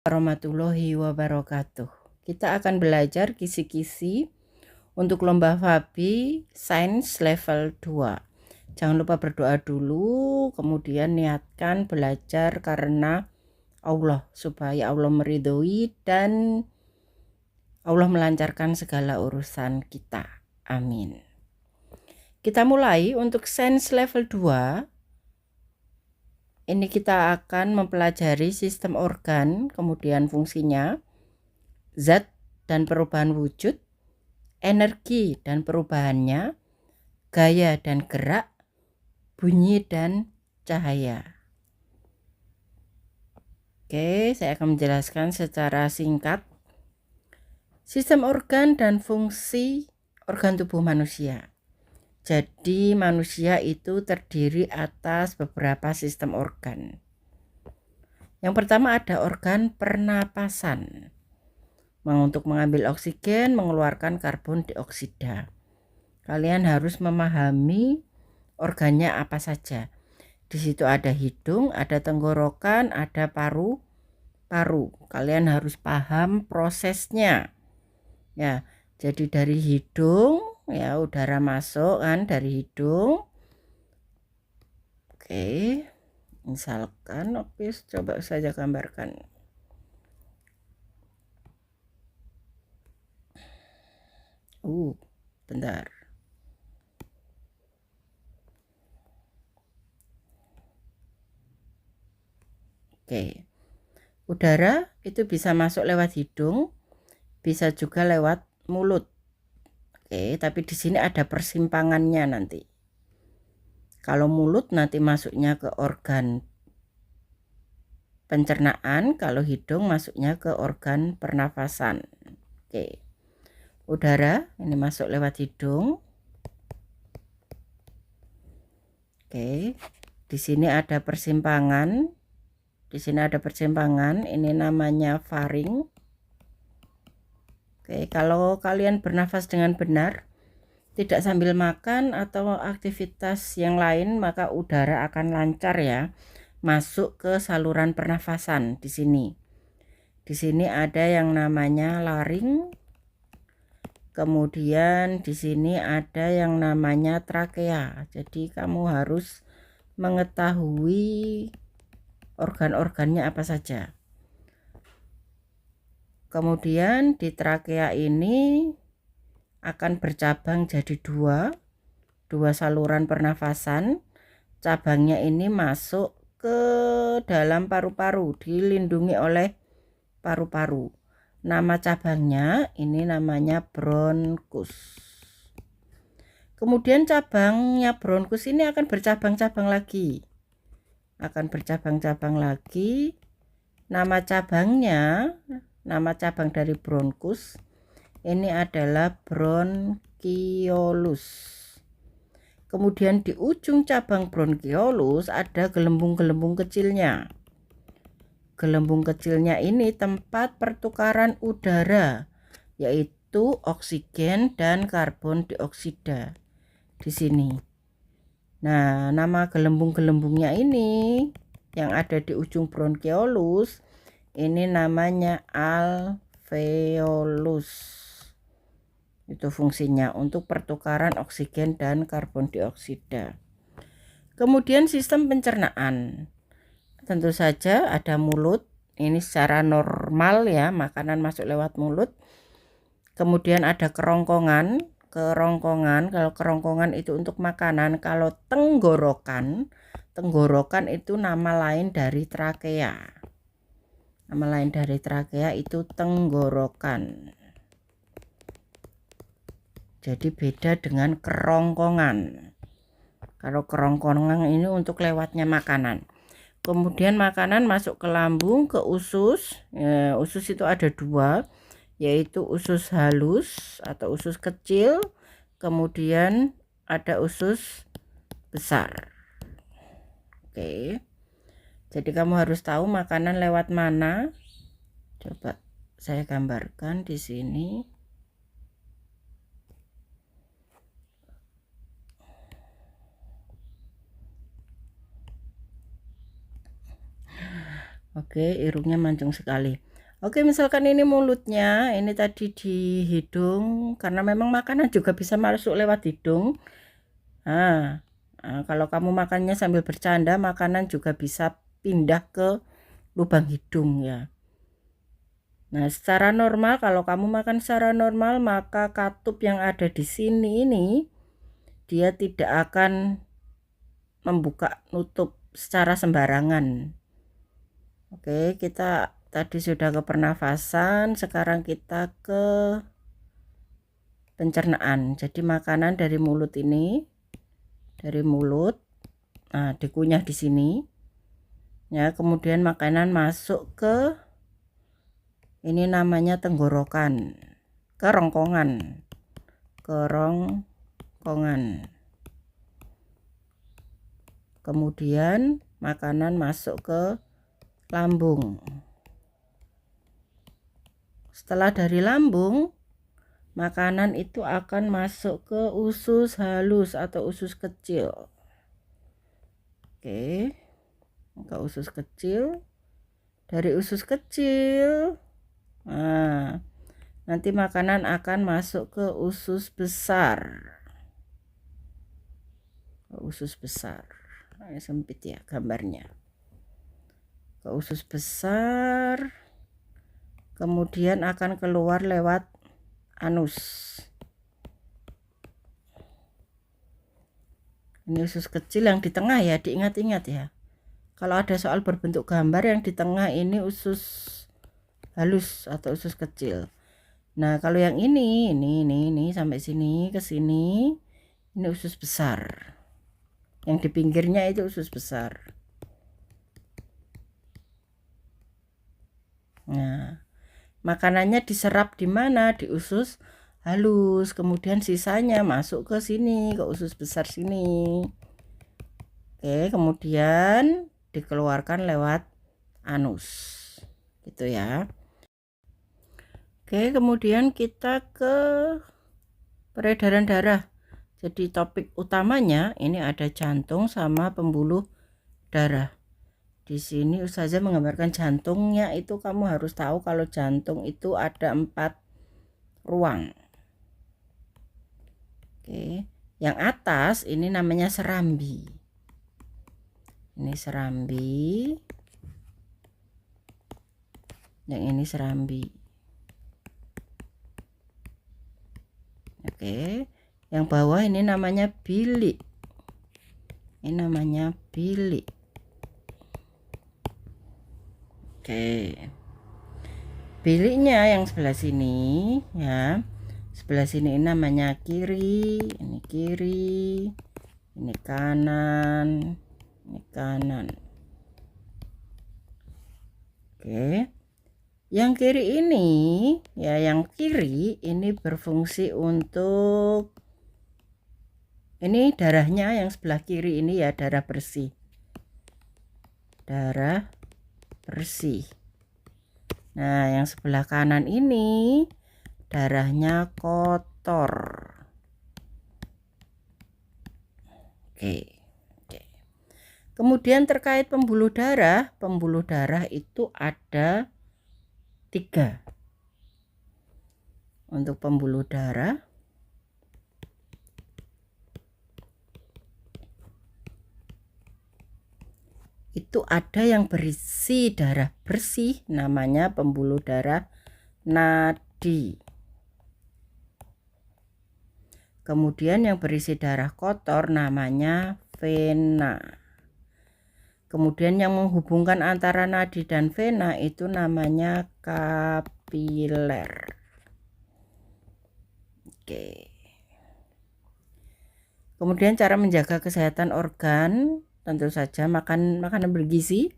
Warahmatullahi wabarakatuh. Kita akan belajar kisi-kisi untuk lomba Fabi Sains level 2. Jangan lupa berdoa dulu, kemudian niatkan belajar karena Allah, supaya Allah meridhoi dan Allah melancarkan segala urusan kita. Amin. Kita mulai untuk Sains level 2. Ini kita akan mempelajari sistem organ, kemudian fungsinya, zat dan perubahan wujud, energi dan perubahannya, gaya dan gerak, bunyi dan cahaya. Oke, saya akan menjelaskan secara singkat sistem organ dan fungsi organ tubuh manusia. Jadi manusia itu terdiri atas beberapa sistem organ. Yang pertama ada organ pernapasan, untuk mengambil oksigen, mengeluarkan karbon dioksida. Kalian harus memahami organnya apa saja. Di situ ada hidung, ada tenggorokan, ada paru-paru. Kalian harus paham prosesnya. Ya, jadi dari hidung, ya udara masuk kan dari hidung. Oke, misalkan, coba saja gambarkan. Bentar. Oke, udara itu bisa masuk lewat hidung, bisa juga lewat mulut. Oke, tapi di sini ada persimpangannya nanti. Kalau mulut nanti masuknya ke organ pencernaan, kalau hidung masuknya ke organ pernafasan. Oke. Udara ini masuk lewat hidung. Oke. Di sini ada persimpangan. Di sini ada persimpangan, ini namanya faring. Oke, kalau kalian bernafas dengan benar, tidak sambil makan atau aktivitas yang lain, maka udara akan lancar ya masuk ke saluran pernafasan di sini. Di sini ada yang namanya laring. Kemudian di sini ada yang namanya trakea. Jadi kamu harus mengetahui organ-organnya apa saja. Kemudian di trakea ini akan bercabang jadi dua saluran pernafasan. Cabangnya ini masuk ke dalam paru-paru, dilindungi oleh paru-paru. Nama cabangnya ini namanya bronkus. Kemudian cabangnya bronkus ini akan bercabang-cabang lagi. Nama cabang dari bronkus ini adalah bronkiolus. Kemudian di ujung cabang bronkiolus ada gelembung-gelembung kecilnya. Gelembung kecilnya ini tempat pertukaran udara, yaitu oksigen dan karbon dioksida di sini. Nah, nama gelembung-gelembungnya ini yang ada di ujung bronkiolus ini namanya alveolus. Itu fungsinya untuk pertukaran oksigen dan karbon dioksida. Kemudian sistem pencernaan. Tentu saja ada mulut. Ini secara normal ya, makanan masuk lewat mulut. Kemudian ada kerongkongan. Kalau kerongkongan itu untuk makanan. Kalau tenggorokan itu nama lain dari trakea. Nama lain dari trakea itu tenggorokan. Jadi beda dengan kerongkongan. Kalau kerongkongan ini untuk lewatnya makanan. Kemudian makanan masuk ke lambung, ke usus. Usus itu ada dua, yaitu usus halus atau usus kecil. Kemudian ada usus besar. Oke. Jadi kamu harus tahu makanan lewat mana. Coba saya gambarkan di sini. Oke, irungnya mancung sekali. Oke, misalkan ini mulutnya, ini tadi di hidung, karena memang makanan juga bisa masuk lewat hidung. Kalau kamu makannya sambil bercanda, makanan juga bisa pindah ke lubang hidung ya. Nah, secara normal kalau kamu makan secara normal, maka katup yang ada di sini ini dia tidak akan membuka nutup secara sembarangan. Oke, kita tadi sudah ke pernafasan, sekarang kita ke pencernaan. Jadi makanan dari mulut ini, dari mulut, nah dikunyah di sini. Ya, kemudian makanan masuk ke ini namanya tenggorokan, kerongkongan. Kemudian makanan masuk ke lambung. Setelah dari lambung, makanan itu akan masuk ke usus halus atau usus kecil. Oke, ke usus kecil. Dari usus kecil, nah, nanti makanan akan masuk ke usus besar. Usus besar. Nah, sempit ya gambarnya. Ke usus besar, kemudian akan keluar lewat anus. Ini usus kecil yang di tengah ya, diingat-ingat ya. Kalau ada soal berbentuk gambar yang di tengah ini usus halus atau usus kecil. Nah, kalau yang ini sampai sini ke sini, ini usus besar. Yang di pinggirnya itu usus besar. Nah, makanannya diserap di mana? Di usus halus, kemudian sisanya masuk ke sini, ke usus besar sini. Oke, kemudian dikeluarkan lewat anus. Gitu ya. Oke, kemudian kita ke peredaran darah. Jadi topik utamanya ini ada jantung sama pembuluh darah. Di sini Ustazah menggambarkan jantungnya, itu kamu harus tahu kalau jantung itu ada 4 ruang. Oke, yang atas ini namanya serambi. Ini serambi. Yang ini serambi. Oke, yang bawah ini namanya bilik. Ini namanya bilik. Oke, biliknya yang sebelah sini ya. Sebelah sini ini namanya kiri, ini kiri, ini kanan, ini kanan. Oke, yang kiri ini ya, yang kiri ini berfungsi untuk ini darahnya, yang sebelah kiri ini ya darah bersih, darah bersih. Nah, yang sebelah kanan ini darahnya kotor. Oke. Kemudian terkait pembuluh darah itu ada 3. Untuk pembuluh darah itu ada yang berisi darah bersih, namanya pembuluh darah nadi. Kemudian yang berisi darah kotor namanya vena. Kemudian yang menghubungkan antara nadi dan vena itu namanya kapiler. Oke. Kemudian cara menjaga kesehatan organ, tentu saja makan makanan bergizi,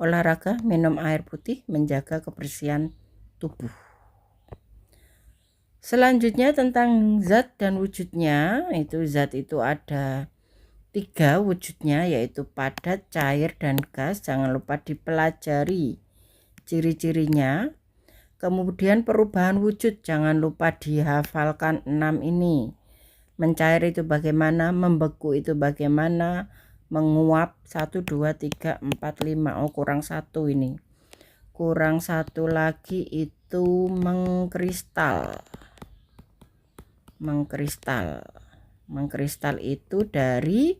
olahraga, minum air putih, menjaga kebersihan tubuh. Selanjutnya tentang zat dan wujudnya, itu zat itu ada 3 wujudnya, yaitu padat, cair, dan gas. Jangan lupa dipelajari ciri-cirinya. Kemudian perubahan wujud, jangan lupa dihafalkan 6 ini. Mencair itu bagaimana, membeku itu bagaimana, menguap 1, 2, 3, 4, 5. Oh, kurang 1 ini. kurang satu lagi itu mengkristal. Mengkristal itu dari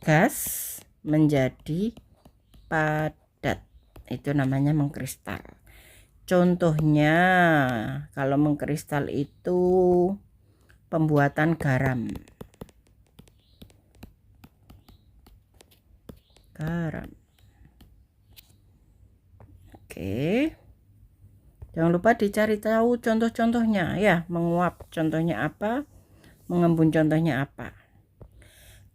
gas menjadi padat, itu namanya mengkristal. Contohnya kalau mengkristal itu pembuatan garam. Oke, jangan lupa dicari tahu contoh-contohnya ya. Menguap contohnya apa, mengembun contohnya apa.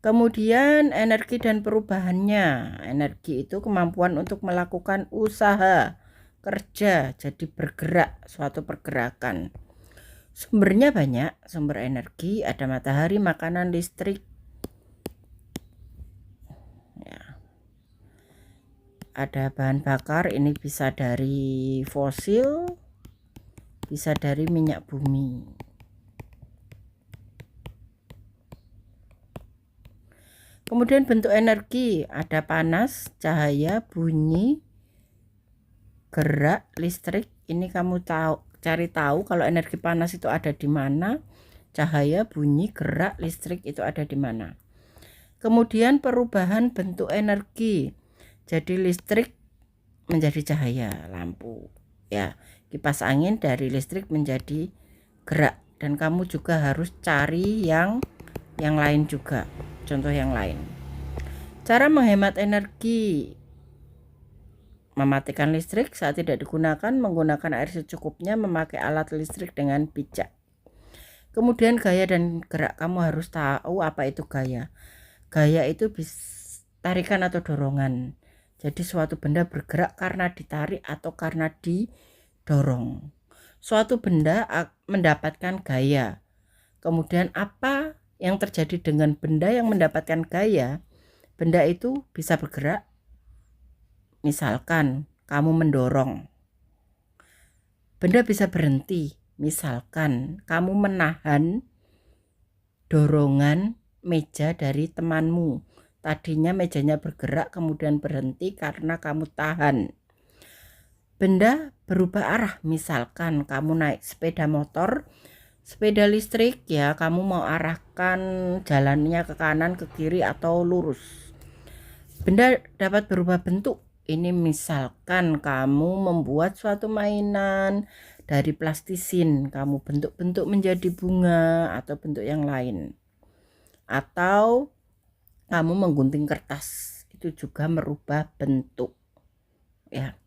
Kemudian energi dan perubahannya. Energi itu kemampuan untuk melakukan usaha, kerja, jadi bergerak, suatu pergerakan. Sumbernya banyak, sumber energi ada matahari, makanan, listrik. Ya. Ada bahan bakar, ini bisa dari fosil, bisa dari minyak bumi. Kemudian bentuk energi, ada panas, cahaya, bunyi, gerak, listrik. Ini kamu cari tahu kalau energi panas itu ada di mana, cahaya, bunyi, gerak, listrik itu ada di mana. Kemudian perubahan bentuk energi. Jadi listrik menjadi cahaya, lampu. Ya, kipas angin dari listrik menjadi gerak, dan kamu juga harus cari yang lain juga. Contoh yang lain. Cara menghemat energi. Mematikan listrik saat tidak digunakan, menggunakan air secukupnya, memakai alat listrik dengan bijak. Kemudian gaya dan gerak, kamu harus tahu apa itu gaya. Gaya itu tarikan atau dorongan. Jadi suatu benda bergerak karena ditarik atau karena didorong. Suatu benda mendapatkan gaya. Kemudian apa yang terjadi dengan benda yang mendapatkan gaya? Benda itu bisa bergerak. Misalkan kamu mendorong. Benda bisa berhenti. Misalkan kamu menahan dorongan meja dari temanmu. Tadinya mejanya bergerak kemudian berhenti karena kamu tahan. Benda berubah arah, misalkan kamu naik sepeda motor, sepeda listrik, ya kamu mau arahkan jalannya ke kanan, ke kiri atau lurus. Benda dapat berubah bentuk. Ini misalkan kamu membuat suatu mainan dari plastisin, kamu bentuk-bentuk menjadi bunga atau bentuk yang lain. Atau kamu menggunting kertas, itu juga merubah bentuk. Ya.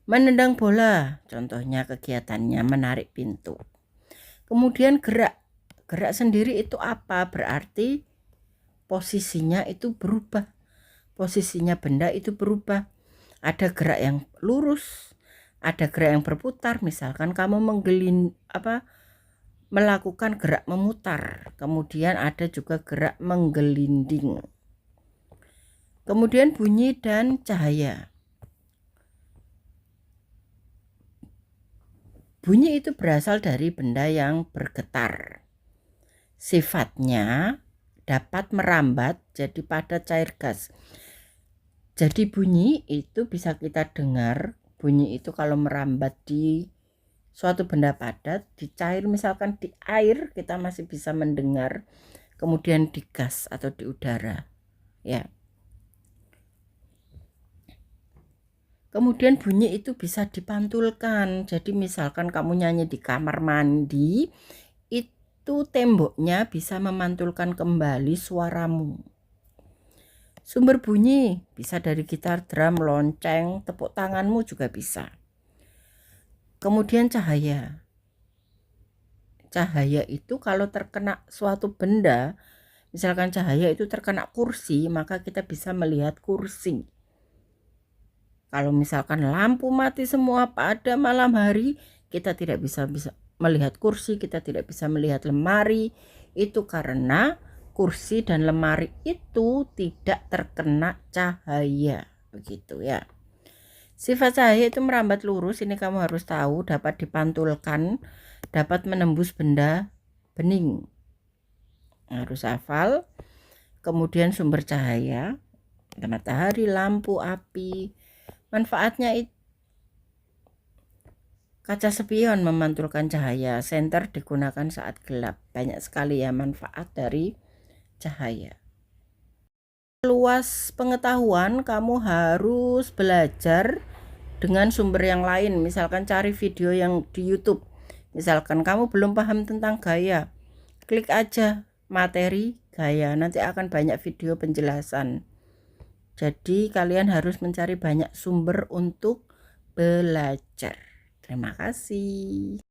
Menendang bola, contohnya kegiatannya menarik pintu. Kemudian gerak. Gerak sendiri itu apa? Berarti posisinya itu berubah. Posisinya benda itu berubah. Ada gerak yang lurus, ada gerak yang berputar. Misalkan kamu melakukan gerak memutar. Kemudian ada juga gerak menggelinding. Kemudian bunyi dan cahaya. Bunyi itu berasal dari benda yang bergetar. Sifatnya dapat merambat jadi pada cair gas. Jadi bunyi itu bisa kita dengar. Bunyi itu kalau merambat di suatu benda padat, di cair, misalkan di air kita masih bisa mendengar. Kemudian di gas atau di udara. Ya. Kemudian bunyi itu bisa dipantulkan. Jadi misalkan kamu nyanyi di kamar mandi, itu temboknya bisa memantulkan kembali suaramu. Sumber bunyi bisa dari gitar, drum, lonceng, tepuk tanganmu juga bisa. Kemudian cahaya. Cahaya itu kalau terkena suatu benda, misalkan cahaya itu terkena kursi, maka kita bisa melihat kursi. Kalau misalkan lampu mati semua pada malam hari, kita tidak bisa melihat kursi, kita tidak bisa melihat lemari. Itu karena kursi dan lemari itu tidak terkena cahaya. Begitu ya. Sifat cahaya itu merambat lurus, ini kamu harus tahu, dapat dipantulkan, dapat menembus benda bening. Harus hafal. Kemudian sumber cahaya, matahari, lampu, api, Manfaatnya itu kaca spion memantulkan cahaya, senter digunakan saat gelap. Banyak sekali ya manfaat dari cahaya. Luas pengetahuan, kamu harus belajar dengan sumber yang lain. Misalkan cari video yang di YouTube. Misalkan kamu belum paham tentang gaya, klik aja materi gaya, nanti akan banyak video penjelasan. Jadi kalian harus mencari banyak sumber untuk belajar. Terima kasih.